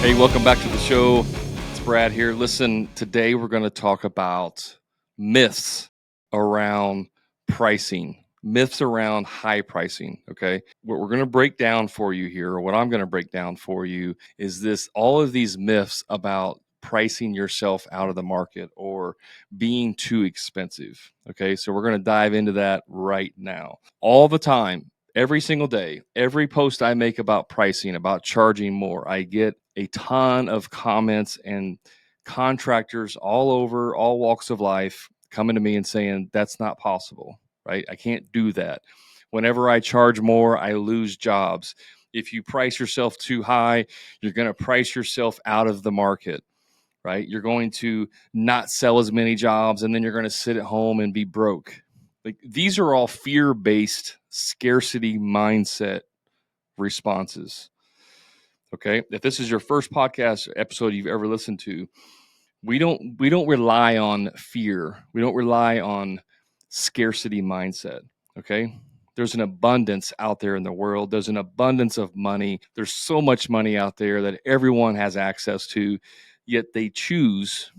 Hey, welcome back to the show. It's Brad here. Listen, today we're going to talk about myths around pricing, myths around high pricing. Okay. What we're going to break down for you here, or what I'm going to break down for you, is all of these myths about pricing yourself out of the market or being too expensive. Okay. So we're going to dive into that right now. All the time, every single day, every post I make about pricing, about charging more, I get a ton of comments and contractors all over, all walks of life, coming to me and saying, that's not possible, right? I can't do that. Whenever I charge more, I lose jobs. If you price yourself too high, you're going to price yourself out of the market, right? You're going to not sell as many jobs, and then you're going to sit at home and be broke. Like, these are all fear-based scarcity mindset responses. Okay. If this is your first podcast episode you've ever listened to, we don't rely on fear. We don't rely on scarcity mindset. Okay. There's an abundance out there in the world. There's an abundance of money. There's so much money out there that everyone has access to, yet they choose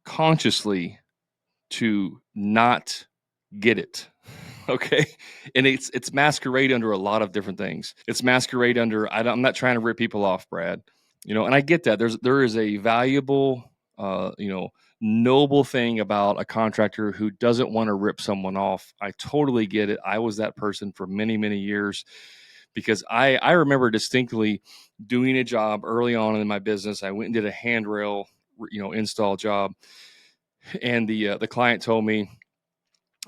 consciously to not get it. Okay. And it's masquerade under a lot of different things. It's masquerade under, I'm not trying to rip people off, Brad. And I get that there is a valuable, noble thing about a contractor who doesn't want to rip someone off. I totally get it. I was that person for many, many years, because I remember distinctly doing a job early on in my business. I went and did a handrail, install job. And the client told me,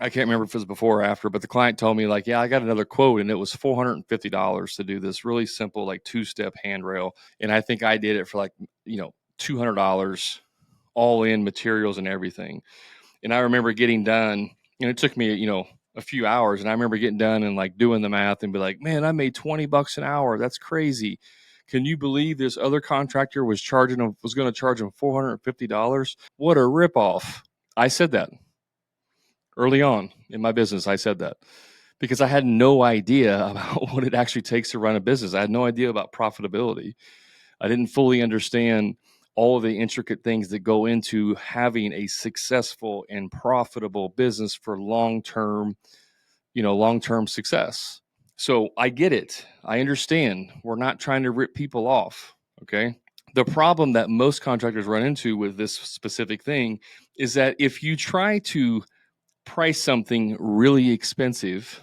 I can't remember if it was before or after, but the client told me, like, yeah, I got another quote, and it was $450 to do this really simple, like, 2-step handrail. And I think I did it for like, $200 all in materials and everything. And I remember getting done, and it took me, a few hours. And I remember getting done and like doing the math and be like, man, I made $20 an hour. That's crazy. Can you believe this other contractor was going to charge him $450? What a ripoff. I said that. Early on in my business, I said that because I had no idea about what it actually takes to run a business. I had no idea about profitability. I didn't fully understand all of the intricate things that go into having a successful and profitable business for long-term success. So I get it. I understand. We're not trying to rip people off. Okay. The problem that most contractors run into with this specific thing is that if you try to price something really expensive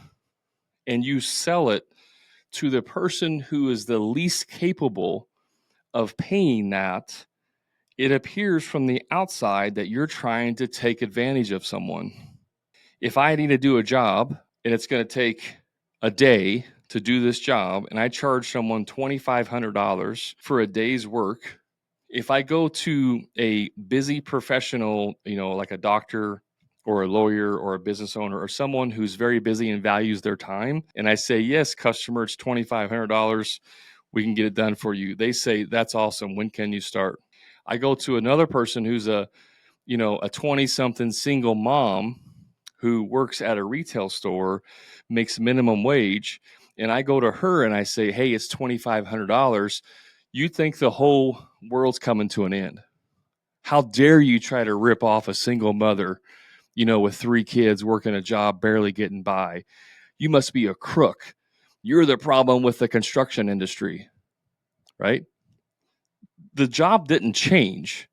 and you sell it to the person who is the least capable of paying that, it appears from the outside that you're trying to take advantage of someone. If I need to do a job and it's going to take a day to do this job, and I charge someone $2,500 for a day's work, if I go to a busy professional, like a doctor or a lawyer or a business owner or someone who's very busy and values their time, and I say, yes, customer, it's $2,500. We can get it done for you. They say, that's awesome. When can you start? I go to another person who's a 20-something single mom who works at a retail store, makes minimum wage, and I go to her and I say, hey, it's $2,500. You think the whole world's coming to an end. How dare you try to rip off a single mother, with 3 kids working a job, barely getting by? You must be a crook. You're the problem with the construction industry, right? The job didn't change.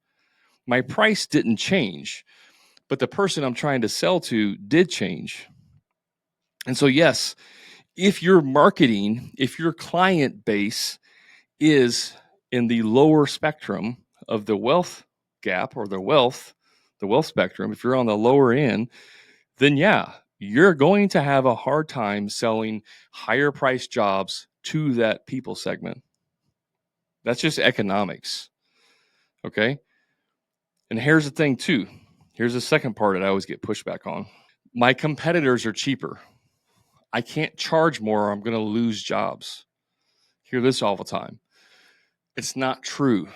My price didn't change, but the person I'm trying to sell to did change. And so, yes, if your client base is in the lower spectrum of the wealth gap or the wealth spectrum, if you're on the lower end, then yeah, you're going to have a hard time selling higher priced jobs to that people segment. That's just economics. Okay. And here's the thing too. Here's the second part that I always get pushback on. My competitors are cheaper. I can't charge more or I'm going to lose jobs. Hear this all the time. It's not true.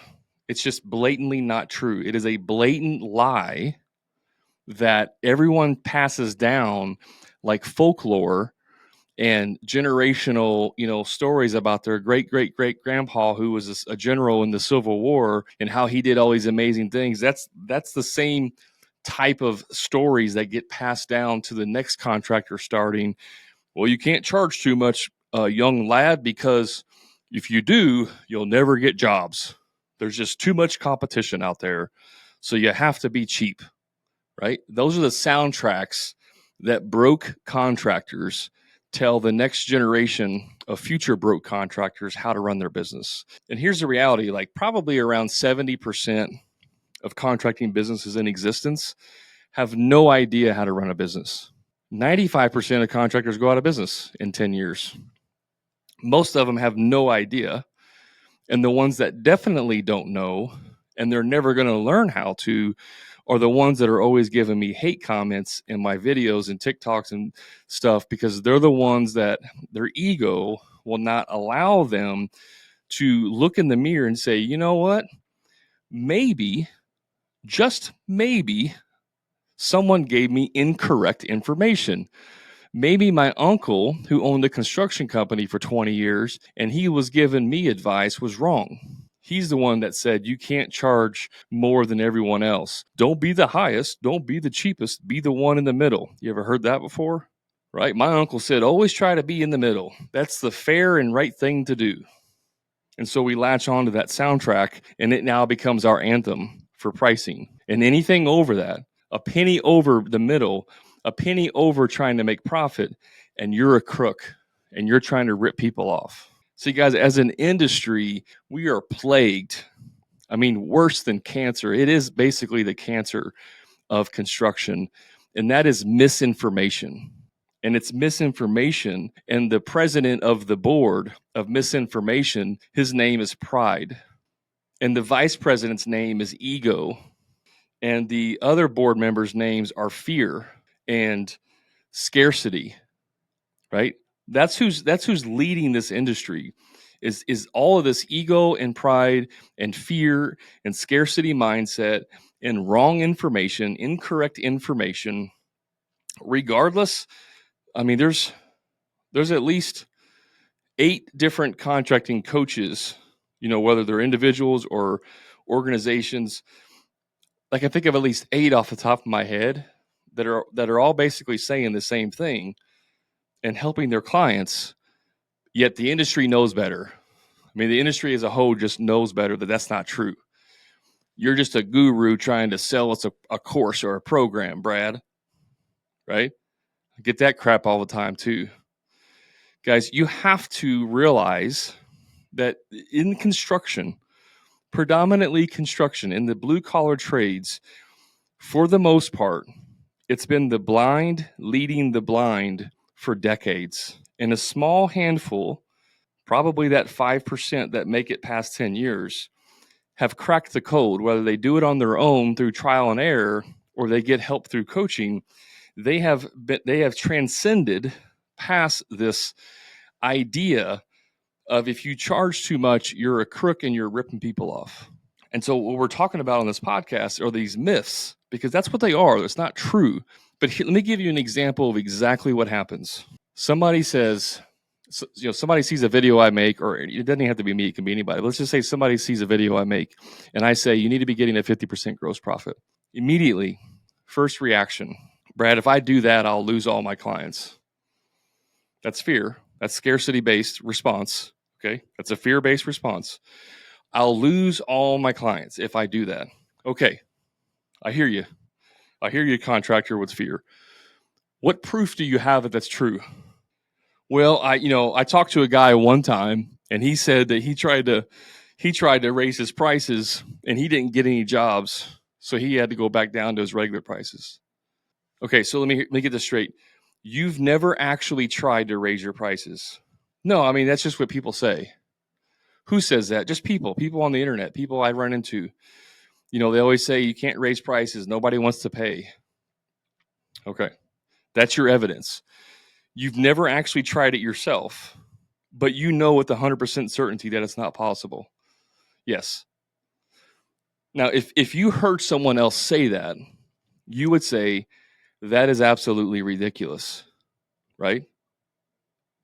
It's just blatantly not true. It is a blatant lie that everyone passes down like folklore and generational, stories about their great great great grandpa who was a general in the Civil War and how he did all these amazing things. That's the same type of stories that get passed down to the next contractor starting. Well, you can't charge too much, young lad, because if you do, you'll never get jobs. There's just too much competition out there. So you have to be cheap, right? Those are the soundtracks that broke contractors tell the next generation of future broke contractors how to run their business. And here's the reality, like probably around 70% of contracting businesses in existence have no idea how to run a business. 95% of contractors go out of business in 10 years. Most of them have no idea. And the ones that definitely don't know, and they're never going to learn how to, are the ones that are always giving me hate comments in my videos and TikToks and stuff, because they're the ones that their ego will not allow them to look in the mirror and say, you know what? Maybe, just maybe, someone gave me incorrect information. Maybe my uncle, who owned a construction company for 20 years and he was giving me advice, was wrong. He's the one that said you can't charge more than everyone else. Don't be the highest. Don't be the cheapest. Be the one in the middle. You ever heard that before? Right? My uncle said, always try to be in the middle. That's the fair and right thing to do. And so we latch on to that soundtrack, and it now becomes our anthem for pricing. And anything over that, a penny over the middle, a penny over trying to make profit, and you're a crook and you're trying to rip people off. See, guys, as an industry, we are plagued. I mean, worse than cancer. It is basically the cancer of construction, and that is misinformation. And it's misinformation. And the president of the board of misinformation, his name is pride. And the vice president's name is ego. And the other board members' names are fear and scarcity, right? That's who's leading this industry. Is all of this ego and pride and fear and scarcity mindset and wrong information, incorrect information. Regardless, I mean, there's at least 8 different contracting coaches, whether they're individuals or organizations. Like I think of at least 8 off the top of my head that are all basically saying the same thing and helping their clients. Yet the industry knows better. I mean, the industry as a whole just knows better that that's not true. You're just a guru trying to sell us a course or a program, Brad. Right? I get that crap all the time too. Guys, you have to realize that in construction, predominantly construction, in the blue collar trades, for the most part, it's been the blind leading the blind for decades. And a small handful, probably that 5% that make it past 10 years, have cracked the code, whether they do it on their own through trial and error or they get help through coaching. They have transcended past this idea of if you charge too much, you're a crook and you're ripping people off. And so what we're talking about on this podcast are these myths, because that's what they are. It's not true. But here, let me give you an example of exactly what happens. Somebody says, somebody sees a video I make, or it doesn't have to be me, it can be anybody. Let's just say somebody sees a video I make and I say, you need to be getting a 50% gross profit. Immediately, first reaction, Brad, if I do that, I'll lose all my clients. That's fear. That's scarcity-based response. Okay. That's a fear-based response. I'll lose all my clients if I do that. Okay. I hear you. I hear you, contractor with fear. What proof do you have that that's true? Well, I talked to a guy one time and he said that he tried to raise his prices and he didn't get any jobs. So he had to go back down to his regular prices. Okay. So let me get this straight. You've never actually tried to raise your prices. No, I mean, that's just what people say. Who says that? Just people on the internet, people I run into. They always say you can't raise prices. Nobody wants to pay. Okay. That's your evidence. You've never actually tried it yourself, but you know with 100% certainty that it's not possible. Yes. Now, if you heard someone else say that, you would say that is absolutely ridiculous, right?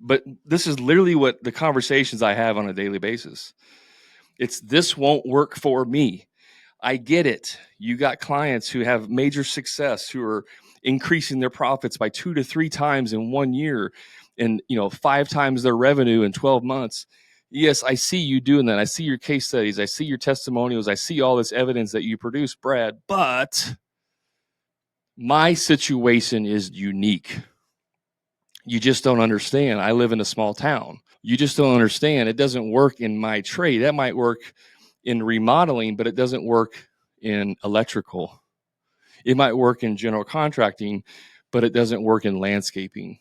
But this is literally what the conversations I have on a daily basis. It's this won't work for me. I get it. You got clients who have major success, who are increasing their profits by 2 to 3 times in 1 year, and 5 times their revenue in 12 months. Yes, I see you doing that. I see your case studies. I see your testimonials. I see all this evidence that you produce, Brad. But my situation is unique. You just don't understand. I live in a small town. You just don't understand. It doesn't work in my trade. That might work in remodeling, but it doesn't work in electrical. It might work in general contracting, but it doesn't work in landscaping.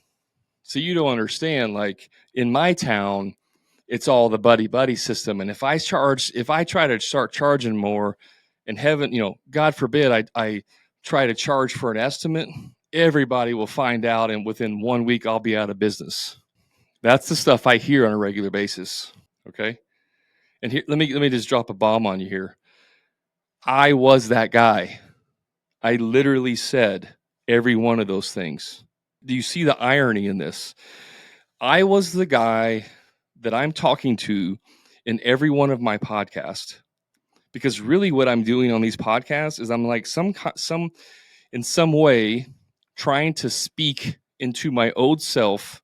So you don't understand, like in my town, it's all the buddy buddy system. And if I try to start charging more, and heaven, God forbid, I try to charge for an estimate, everybody will find out, and within 1 week I'll be out of business. That's the stuff I hear on a regular basis. Okay. And here, let me just drop a bomb on you here. I was that guy. I literally said every one of those things. Do you see the irony in this? I was the guy that I'm talking to in every one of my podcasts, because really what I'm doing on these podcasts is I'm like some in some way trying to speak into my old self.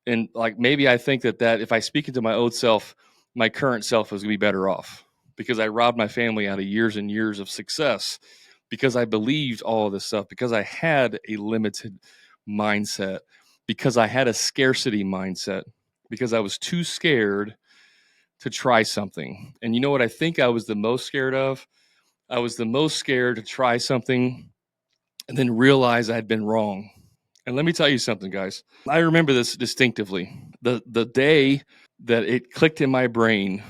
And like maybe I think that if I speak into my old self, my current self is going to be better off, because I robbed my family out of years and years of success, because I believed all of this stuff, because I had a limited mindset, because I had a scarcity mindset, because I was too scared to try something. And you know what I think I was the most scared of? I was the most scared to try something and then realize I'd been wrong. And let me tell you something, guys. I remember this distinctively. The day that it clicked in my brain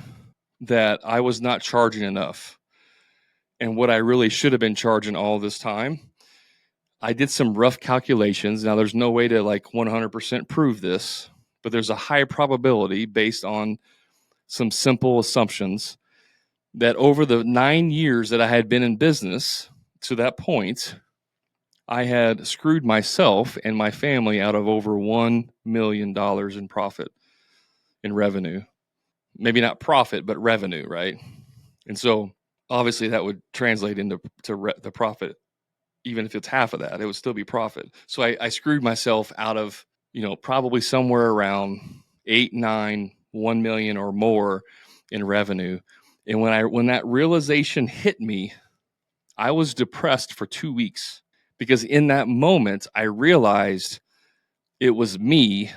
that I was not charging enough, and what I really should have been charging all this time, I did some rough calculations. Now, there's no way to like 100% prove this, but there's a high probability based on some simple assumptions that over the 9 years that I had been in business to that point, I had screwed myself and my family out of over $1 million in profit, in revenue. Maybe not profit, but revenue, right? And so obviously that would translate into the profit. Even if it's half of that, it would still be profit. So I screwed myself out of, probably somewhere around 8, 9, 1 million or more in revenue. And when that realization hit me, I was depressed for 2 weeks, because in that moment I realized it was me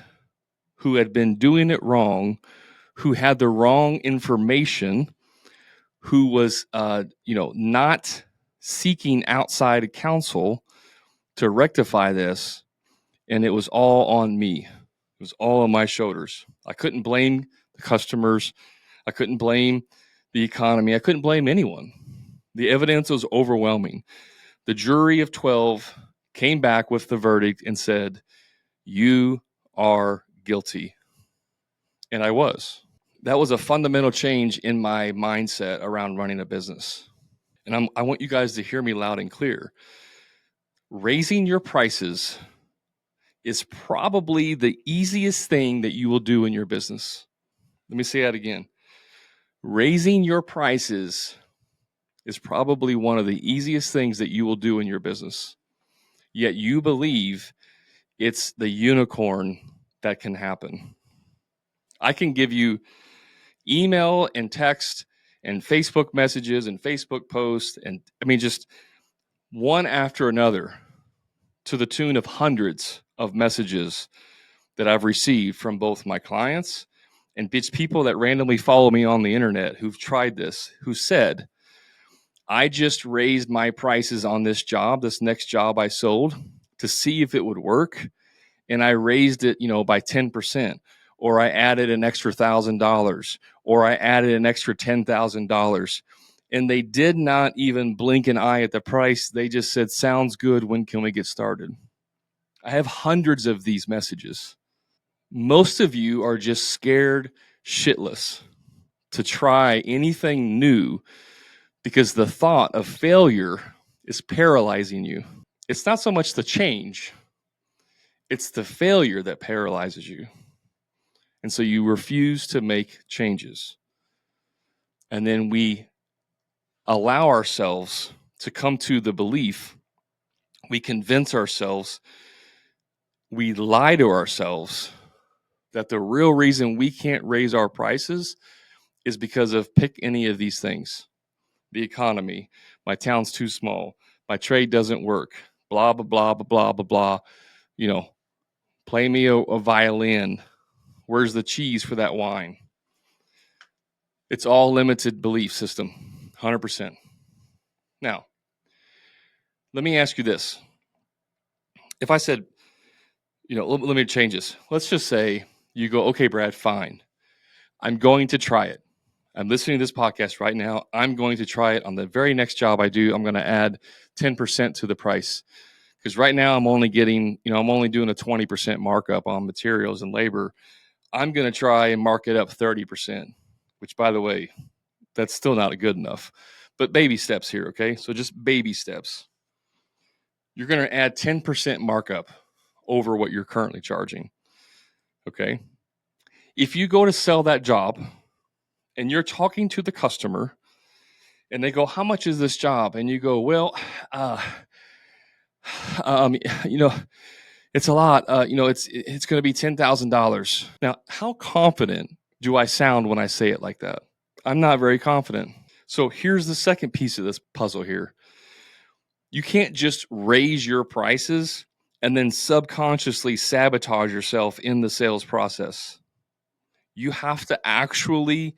who had been doing it wrong, who had the wrong information, who was not seeking outside counsel to rectify this, and it was all on me. It was all on my shoulders. I couldn't blame the customers. I couldn't blame the economy. I couldn't blame anyone. The evidence was overwhelming. The jury of 12 came back with the verdict and said, "You are guilty." And I was. That was a fundamental change in my mindset around running a business. And I want you guys to hear me loud and clear. Raising your prices is probably the easiest thing that you will do in your business. Let me say that again. Raising your prices is probably one of the easiest things that you will do in your business. Yet you believe it's the unicorn that can happen. I can give you email and text and Facebook messages and Facebook posts, and just one after another, to the tune of hundreds of messages that I've received from both my clients and people that randomly follow me on the internet who've tried this, who said, I just raised my prices on this next job I sold, to see if it would work. And I raised it, by 10%, or I added an extra $1,000, or I added an extra $10,000. And they did not even blink an eye at the price. They just said, sounds good. When can we get started? I have hundreds of these messages. Most of you are just scared shitless to try anything new, because the thought of failure is paralyzing you. It's not so much the change, it's the failure that paralyzes you. And so you refuse to make changes. And then we allow ourselves to come to the belief, we convince ourselves, we lie to ourselves that the real reason we can't raise our prices is because of pick any of these things. The economy, my town's too small, my trade doesn't work, blah, blah, blah, blah, blah, blah, blah. You know, play me a violin. Where's the cheese for that wine? It's all limited belief system, 100%. Now, let me ask you this. If I said, let me change this. Let's just say you go, okay, Brad, fine. I'm going to try it. I'm listening to this podcast right now. I'm going to try it on the very next job I do. I'm going to add 10% to the price. Because right now I'm only doing a 20% markup on materials and labor. I'm going to try and mark it up 30%, which, by the way, that's still not good enough. But baby steps here, okay? So just baby steps. You're going to add 10% markup over what you're currently charging, okay? If you go to sell that job and you're talking to the customer and they go, how much is this job? And you go, well, you know, it's a lot. It's going to be $10,000. Now, how confident do I sound when I say it like that? I'm not very confident. So here's the second piece of this puzzle here. You can't just raise your prices and then subconsciously sabotage yourself in the sales process. You have to actually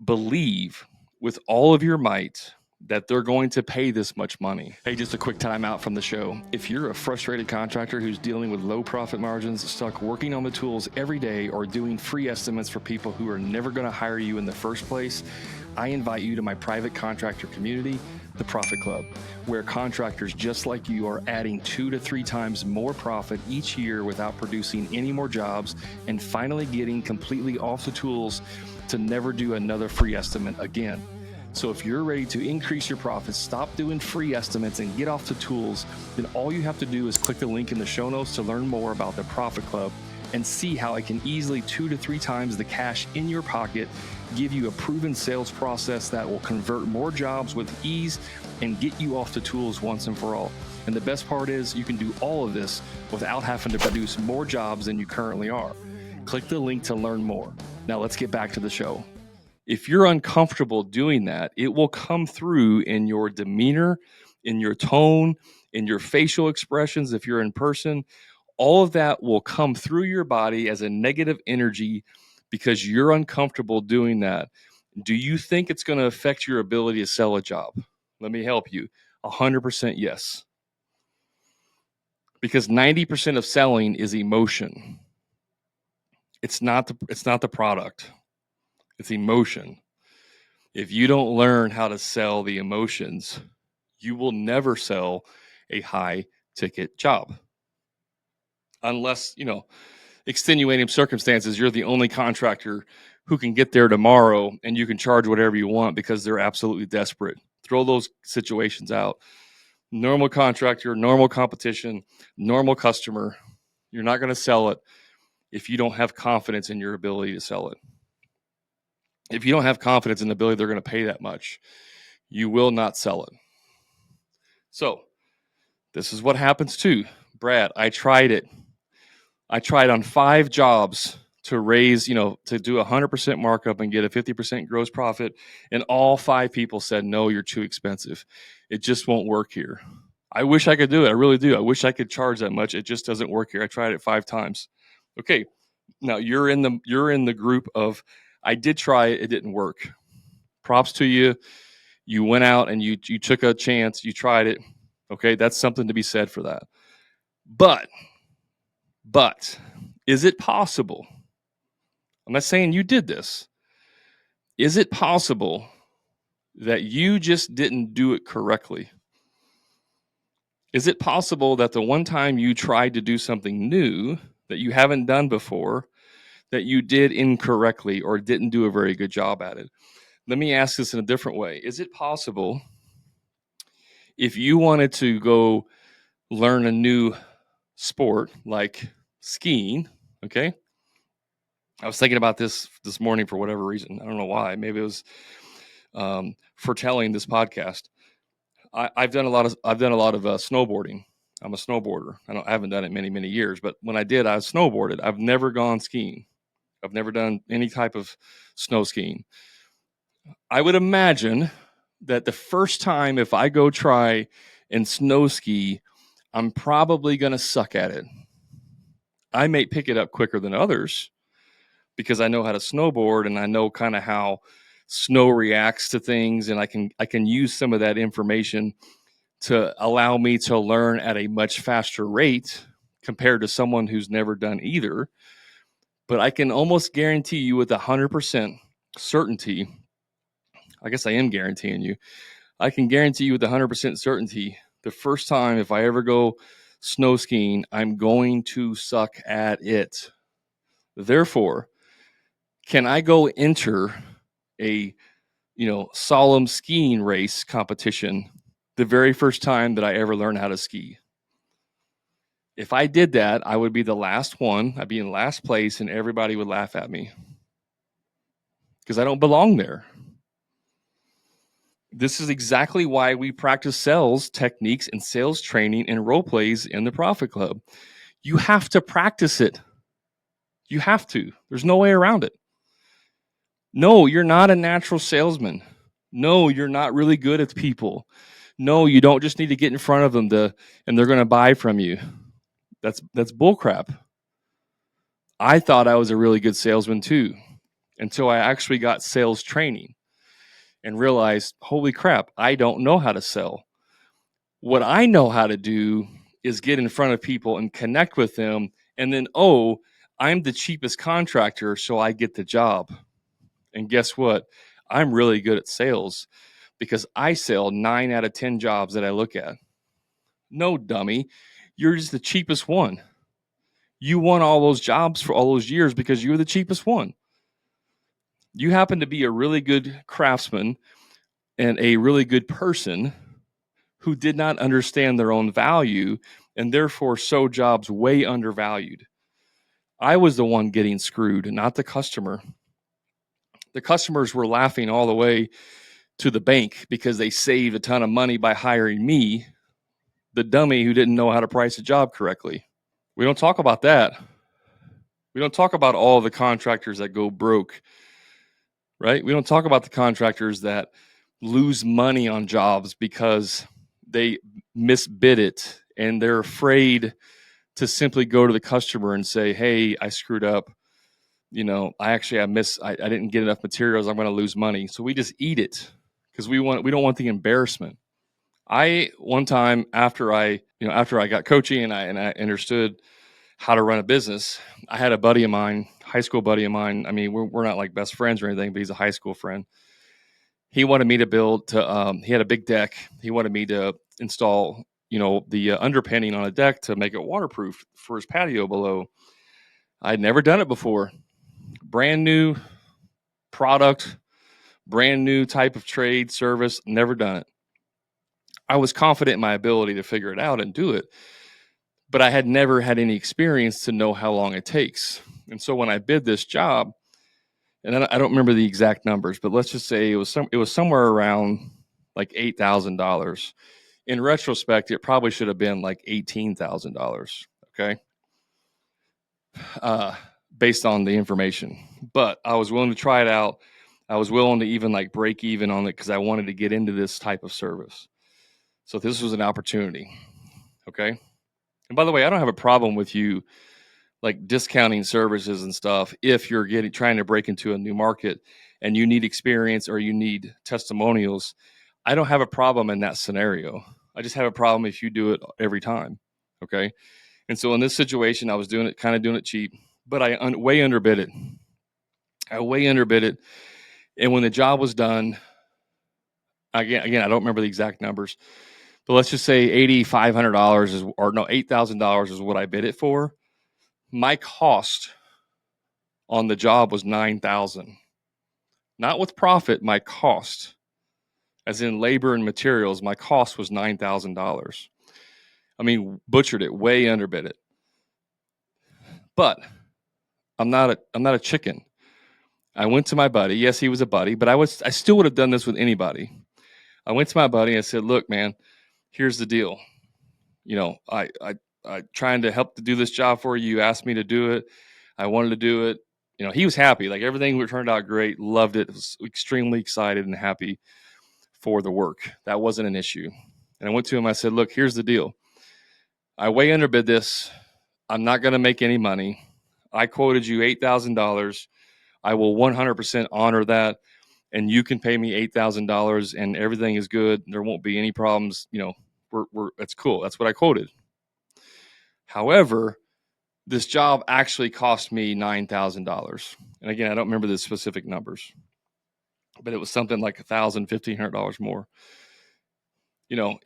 believe with all of your might that they're going to pay this much money. Hey, just a quick time out from the show. If you're a frustrated contractor who's dealing with low profit margins, stuck working on the tools every day, or doing free estimates for people who are never going to hire you in the first place, I invite you to my private contractor community, the Profit Club, where contractors just like you are adding 2 to 3 times more profit each year without producing any more jobs and finally getting completely off the tools to never do another free estimate again. So if you're ready to increase your profits, stop doing free estimates and get off the tools, then all you have to do is click the link in the show notes to learn more about the Profit Club and see how it can easily 2 to 3 times the cash in your pocket, give you a proven sales process that will convert more jobs with ease and get you off the tools once and for all. And the best part is you can do all of this without having to produce more jobs than you currently are. Click the link to learn more. Now let's get back to the show. If you're uncomfortable doing that, it will come through in your demeanor, in your tone, in your facial expressions. If you're in person, all of that will come through your body as a negative energy because you're uncomfortable doing that. Do you think it's going to affect your ability to sell a job? Let me help you. 100% yes. Because 90% of selling is emotion. It's not the product. It's emotion. If you don't learn how to sell the emotions, you will never sell a high ticket job. Unless, extenuating circumstances, you're the only contractor who can get there tomorrow and you can charge whatever you want because they're absolutely desperate. Throw those situations out. Normal contractor, normal competition, normal customer. You're not going to sell it if you don't have confidence in your ability to sell it. If you don't have confidence in the ability they're going to pay that much, you will not sell it. So this is what happens too. Brad, I tried it. I tried on 5 jobs to raise, to do 100% markup and get a 50% gross profit. And all 5 people said, no, you're too expensive. It just won't work here. I wish I could do it. I really do. I wish I could charge that much. It just doesn't work here. I tried it 5 times. Okay. Now you're in the group of, I did try it. It didn't work. Props to you. You went out and you took a chance. You tried it. Okay. That's something to be said for that. But is it possible? I'm not saying you did this. Is it possible that you just didn't do it correctly? Is it possible that the one time you tried to do something new that you haven't done before, that you did incorrectly or didn't do a very good job at it? Let me ask this in a different way. Is it possible if you wanted to go learn a new sport like skiing, okay? I was thinking about this morning for whatever reason. I don't know why. Maybe it was foretelling this podcast. I've done a lot of snowboarding. I'm a snowboarder. I haven't done it many years, but when I did, I snowboarded. I've never gone skiing. I've never done any type of snow skiing. I would imagine that the first time if I go try and snow ski, I'm probably going to suck at it. I may pick it up quicker than others because I know how to snowboard and I know kind of how snow reacts to things, and I can use some of that information to allow me to learn at a much faster rate compared to someone who's never done either. But I can almost guarantee you with 100% certainty, I guess I am guaranteeing you, I can guarantee you with 100% certainty, the first time if I ever go snow skiing, I'm going to suck at it. Therefore, can I go enter a solemn skiing race competition the very first time that I ever learned how to ski? If I did that, I would be the last one. I'd be in last place and everybody would laugh at me because I don't belong there. This is exactly why we practice sales techniques and sales training and role plays in the Profit Club. You have to practice it. You have to. There's no way around it. No, you're not a natural salesman. No, you're not really good at people. No, you don't just need to get in front of them and they're going to buy from you. That's bullcrap. I thought I was a really good salesman too, until I actually got sales training and realized, holy crap, I don't know how to sell. What I know how to do is get in front of people and connect with them. And then, I'm the cheapest contractor, so I get the job. And guess what? I'm really good at sales because I sell 9 out of 10 jobs that I look at. No, dummy. You're just the cheapest one. You won all those jobs for all those years because you were the cheapest one. You happen to be a really good craftsman and a really good person who did not understand their own value and therefore sold jobs way undervalued. I was the one getting screwed, not the customer. The customers were laughing all the way to the bank because they saved a ton of money by hiring me, the dummy who didn't know how to price a job correctly. We don't talk about that. We don't talk about all the contractors that go broke, right? We don't talk about the contractors that lose money on jobs because they misbid it and they're afraid to simply go to the customer and say, hey, I screwed up. I didn't get enough materials. I'm going to lose money. So we just eat it because we don't want the embarrassment. One time after I got coaching and I understood how to run a business, I had a buddy of mine, high school buddy of mine. I mean, we're not like best friends or anything, but he's a high school friend. He wanted me to he had a big deck. He wanted me to install, the underpinning on a deck to make it waterproof for his patio below. I'd never done it before. Brand new product, brand new type of trade service, never done it. I was confident in my ability to figure it out and do it, but I had never had any experience to know how long it takes. And so when I bid this job, and I don't remember the exact numbers, but let's just say it was somewhere around like $8,000. In retrospect, it probably should have been like $18,000. Okay, based on the information. But I was willing to try it out. I was willing to even like break even on it because I wanted to get into this type of service. So this was an opportunity. Okay. And by the way, I don't have a problem with you like discounting services and stuff if you're trying to break into a new market and you need experience or you need testimonials. I don't have a problem in that scenario. I just have a problem if you do it every time. Okay. And so in this situation, I was doing it cheap, but I way underbid it. And when the job was done, again, I don't remember the exact numbers, but let's just say $8,000 is what I bid it for. My cost on the job was $9,000. Not with profit, my cost, as in labor and materials, my cost was $9,000. I mean, butchered it, way underbid it. But I'm not a chicken. I went to my buddy. Yes, he was a buddy, but I still would have done this with anybody. I went to my buddy and I said, "Look, man, here's the deal. I trying to help to do this job for you. You asked me to do it. I wanted to do it. He was happy. Like everything turned out great. Loved it. Was extremely excited and happy for the work. That wasn't an issue. And I went to him. I said, look, here's the deal. I way underbid this. I'm not going to make any money. I quoted you $8,000. I will 100% honor that. And you can pay me $8,000 and everything is good. There won't be any problems. That's cool. That's what I quoted. However, this job actually cost me $9,000. And again, I don't remember the specific numbers, but it was something like $1,000, $1,500 more.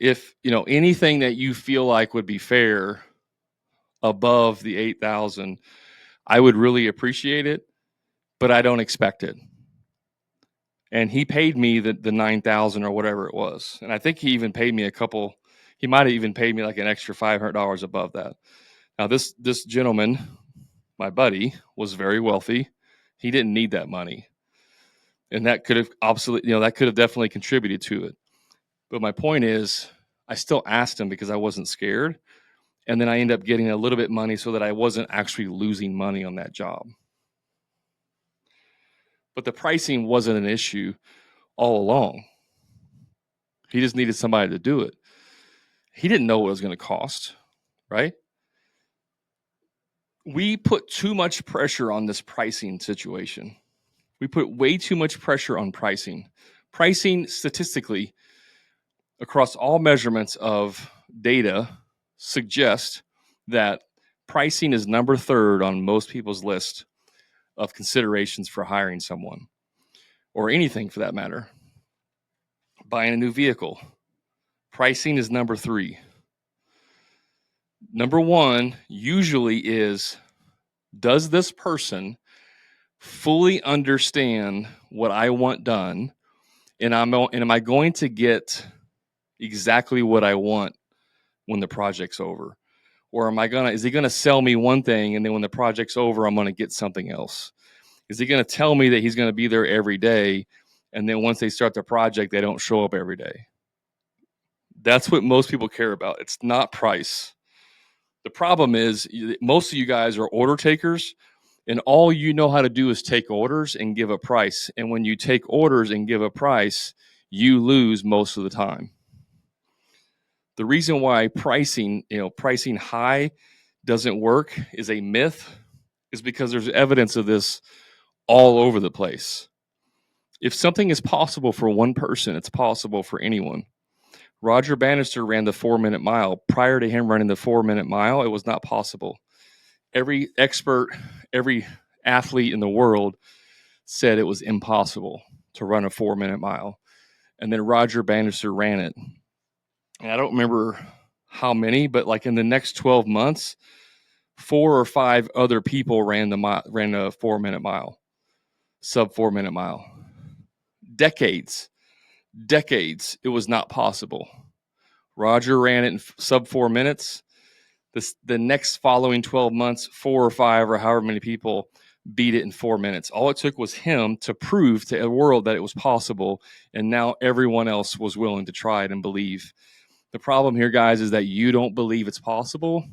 If, anything that you feel like would be fair above the 8,000, I would really appreciate it, but I don't expect it. And he paid me the 9,000 or whatever it was. And I think he even paid me he might've even paid me like an extra $500 above that. Now this gentleman, my buddy, was very wealthy. He didn't need that money. And that could have that could have definitely contributed to it. But my point is, I still asked him because I wasn't scared. And then I ended up getting a little bit money so that I wasn't actually losing money on that job. But the pricing wasn't an issue all along. He just needed somebody to do it. He didn't know what it was going to cost, right? We put too much pressure on this pricing situation. We put way too much pressure on pricing. Pricing statistically across all measurements of data suggests that pricing is number 3 on most people's list of considerations for hiring someone or anything for that matter. Buying a new vehicle, pricing is number 3. Number 1 usually is, does this person fully understand what I want done? And am I going to get exactly what I want when the project's over? Or is he going to sell me one thing and then when the project's over, I'm going to get something else? Is he going to tell me that he's going to be there every day and then once they start the project, they don't show up every day? That's what most people care about. It's not price. The problem is most of you guys are order takers, and all you know how to do is take orders and give a price. And when you take orders and give a price, you lose most of the time. The reason why pricing high doesn't work is a myth, is because there's evidence of this all over the place. If something is possible for one person, it's possible for anyone. Roger Bannister ran the 4-minute mile. Prior to him running the 4-minute mile, it was not possible. Every expert, every athlete in the world said it was impossible to run a 4-minute mile. And then Roger Bannister ran it. And I don't remember how many, but like in the next 12 months, 4 or 5 other people ran a 4-minute mile, sub 4-minute mile. Decades, it was not possible. Roger ran it in sub 4 minutes. The next following 12 months, 4 or 5 or however many people beat it in 4 minutes. All it took was him to prove to the world that it was possible, and now everyone else was willing to try it and believe. The problem here, guys, is that you don't believe it's possible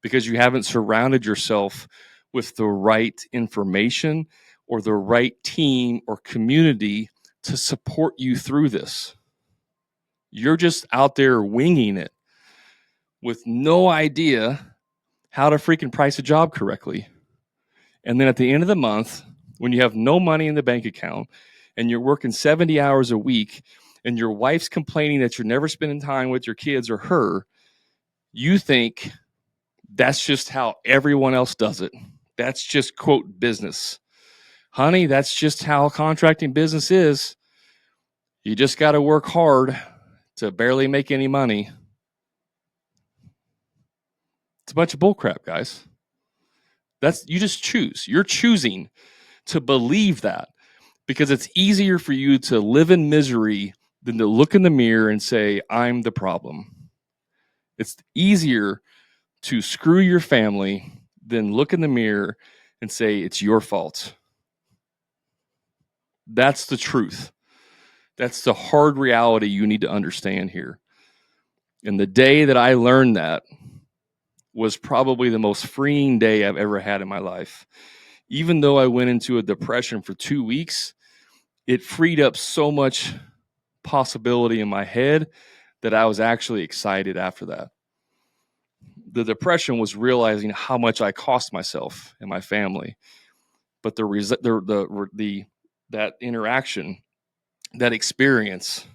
because you haven't surrounded yourself with the right information or the right team or community to support you through this. You're just out there winging it with no idea how to freaking price a job correctly. And then at the end of the month, when you have no money in the bank account and you're working 70 hours a week and your wife's complaining that you're never spending time with your kids or her, you think that's just how everyone else does it. That's just, quote, business. Honey, that's just how contracting business is. You just got to work hard to barely make any money. It's a bunch of bullcrap, guys. You just choose. You're choosing to believe that because it's easier for you to live in misery than to look in the mirror and say, I'm the problem. It's easier to screw your family than look in the mirror and say it's your fault. That's the truth. That's the hard reality you need to understand here. And the day that I learned that was probably the most freeing day I've ever had in my life. Even though I went into a depression for 2 weeks, it freed up so much possibility in my head that I was actually excited after that. The depression was realizing how much I cost myself and my family. But that interaction, that experience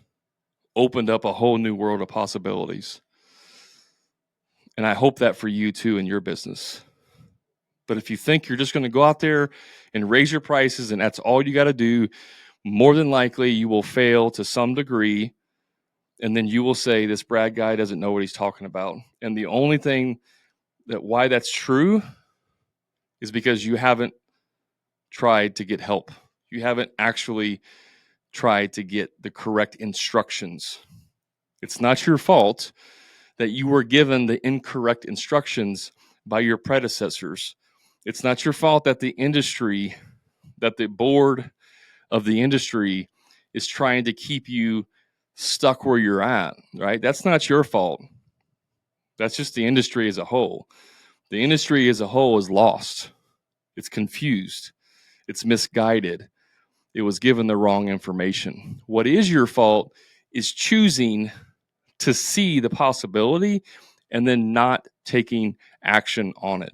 opened up a whole new world of possibilities. And I hope that for you too in your business. But if you think you're just going to go out there and raise your prices and that's all you got to do, more than likely you will fail to some degree. And then you will say, this Brad guy doesn't know what he's talking about. And the only thing why that's true is because you haven't tried to get help. You haven't actually tried to get the correct instructions. It's not your fault that you were given the incorrect instructions by your predecessors. It's not your fault that the board of the industry is trying to keep you stuck where you're at, right? That's not your fault. That's just the industry as a whole. The industry as a whole is lost. It's confused. It's misguided. It was given the wrong information. What is your fault is choosing to see the possibility and then not taking action on it.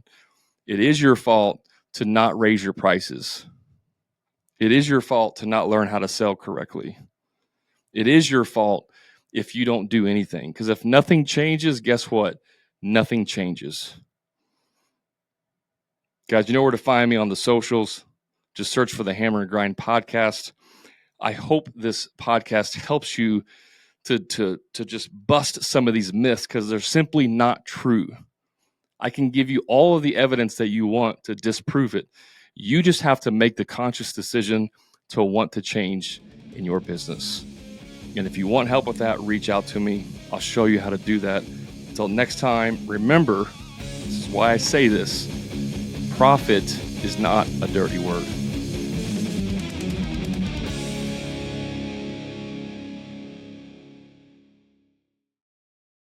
It is your fault to not raise your prices. It is your fault to not learn how to sell correctly. It is your fault if you don't do anything. Because if nothing changes, guess what? Nothing changes. Guys, you know where to find me on the socials. Just search for the Hammer and Grind podcast. I hope this podcast helps you to just bust some of these myths because they're simply not true. I can give you all of the evidence that you want to disprove it. You just have to make the conscious decision to want to change in your business. And if you want help with that, reach out to me. I'll show you how to do that. Until next time, remember, this is why I say this, profit is not a dirty word.